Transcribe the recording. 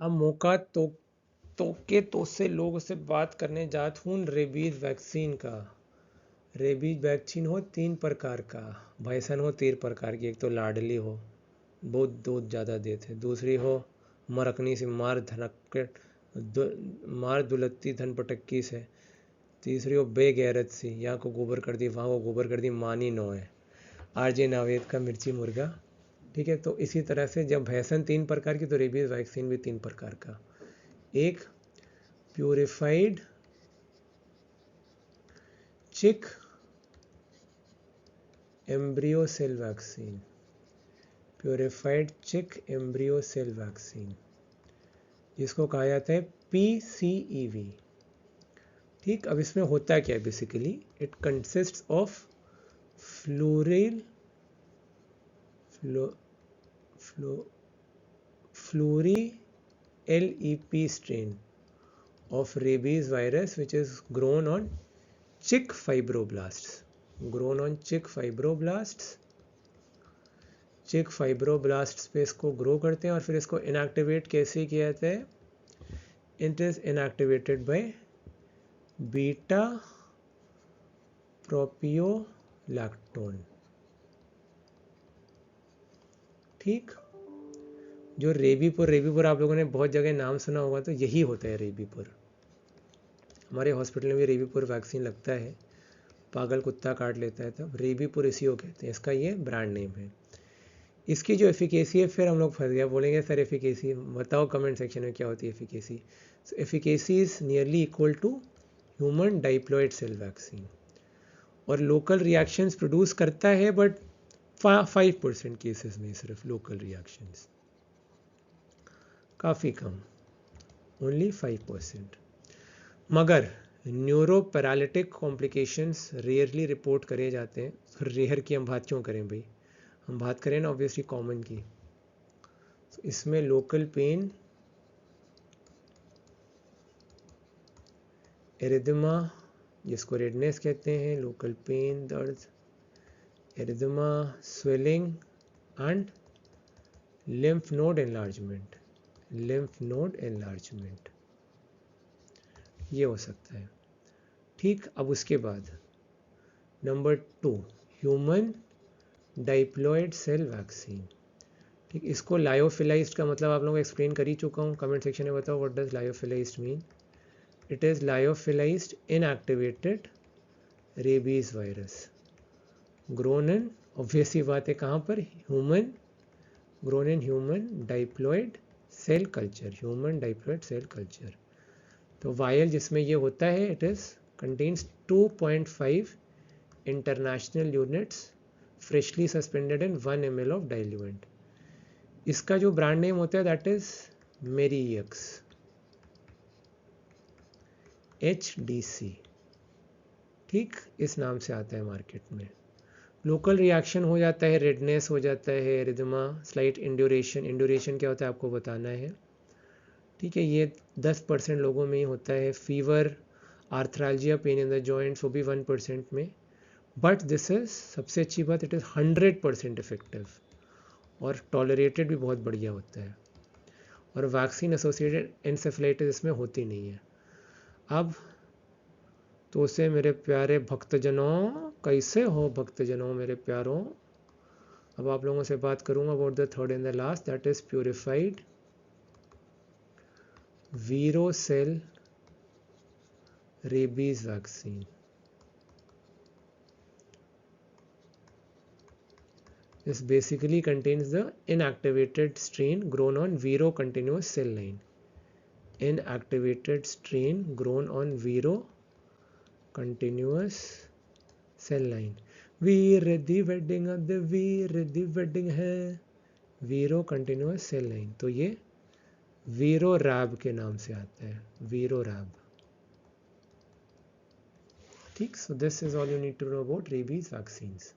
अब मौका तो से लोगों से बात करने जात हूँ रेबीज वैक्सीन का। रेबीज वैक्सीन हो 3 प्रकार का, भैंसन हो 3 प्रकार की। एक तो लाडली हो, बहुत दूध ज़्यादा देते, दूसरी हो मरकनी से मार दुलत्ती धन पटक्की से, तीसरी हो बेगैरत सी, यहाँ को गोबर कर दी वहाँ को गोबर कर दी, मानी नो है। आरजे नावेद का मिर्ची मुर्गा। ठीक है, तो इसी तरह से जब भैंसन 3 प्रकार की तो रेबीज वैक्सीन भी 3 प्रकार का। एक purified chick embryo cell vaccine, purified chick embryo cell vaccine, जिसको कहा जाता है PCEV। ठीक, अब इसमें होता क्या है basically, it consist of Flury Flury LEP strain of rabies virus which is grown on chick fibroblasts, चिक फाइब्रोब्लास्ट्स पे इसको ग्रो करते हैं और फिर इसको इनएक्टिवेट कैसे किया जाता है, it is inactivated by beta propiolactone. ठीक, जो रेबीपुर आप लोगों ने बहुत जगह नाम सुना होगा, तो यही होता है रेबीपुर। हमारे हॉस्पिटल में भी रेबीपुर वैक्सीन लगता है, पागल कुत्ता काट लेता है तब रेबीपुर इसी को कहते हैं, इसका ये ब्रांड नेम है। इसकी जो एफिकेसी है, फिर हम लोग फंस गया, बोलेंगे सर एफिकेसी बताओ कमेंट सेक्शन में क्या होती है efficacy. So efficacy is nearly equal to human diploid cell vaccine, और लोकल रिएक्शंस प्रोड्यूस करता है बट 5% केसेस में सिर्फ लोकल रिएक्शंस, काफ़ी कम, ओनली 5%। मगर neuro paralytic complications rarely report करे जाते हैं। रेयर की हम बात क्यों करें भाई, हम बात करें ना ऑब्वियसली कॉमन की। तो इसमें लोकल पेन, एरिदमा जिसको रेडनेस कहते हैं, लोकल पेन दर्द, erythema, swelling and lymph node enlargement, ये हो सकता है। ठीक, अब उसके बाद number 2 human diploid cell vaccine. ठीक, इसको लायोफिलाइज्ड का मतलब आप लोगों को एक्सप्लेन कर ही चुका हूँ, कमेंट सेक्शन में बताओ what does lyophilized mean. It is lyophilized inactivated rabies virus grown in, obvious ही बात है कहाँ पर, human, grown in human diploid cell culture, तो वायल जिसमें ये होता है, it is contains 2.5 international units freshly suspended in 1 ml of diluent. इसका जो ब्रांड नेम होता है दैट इज मेरीएक्स HDC। ठीक, इस नाम से आता है मार्केट में। लोकल रिएक्शन हो जाता है, रेडनेस हो जाता है, एरिदमा, स्लाइट इंड्यूरेशन क्या होता है आपको बताना है। ठीक है, ये 10% लोगों में ही होता है। Fever, arthralgia, pain in the joints, वो भी 1% में। बट दिस इज सबसे अच्छी बात, इट इज़ 100% इफेक्टिव और टॉलरेटेड भी बहुत बढ़िया होता है, और वैक्सीन एसोसिएटेड एन्सेफेलाइटिस इसमें होती नहीं है। अब तो उसे मेरे प्यारे भक्तजनों, कैसे हो भक्तजनों मेरे प्यारों, अब आप लोगों से बात करूंगा about the third and the last, that is purified vero cell rabies vaccine. This basically contains the inactivated strain grown on Vero continuous cell line. Inactivated strain grown on Vero continuous cell line. Veer the wedding the Veer the wedding है, वीरो continuous cell line, तो ये वीरो रैब के नाम से आता है, वीरो रैब। ठीक, so this is all you need to know about rabies vaccines.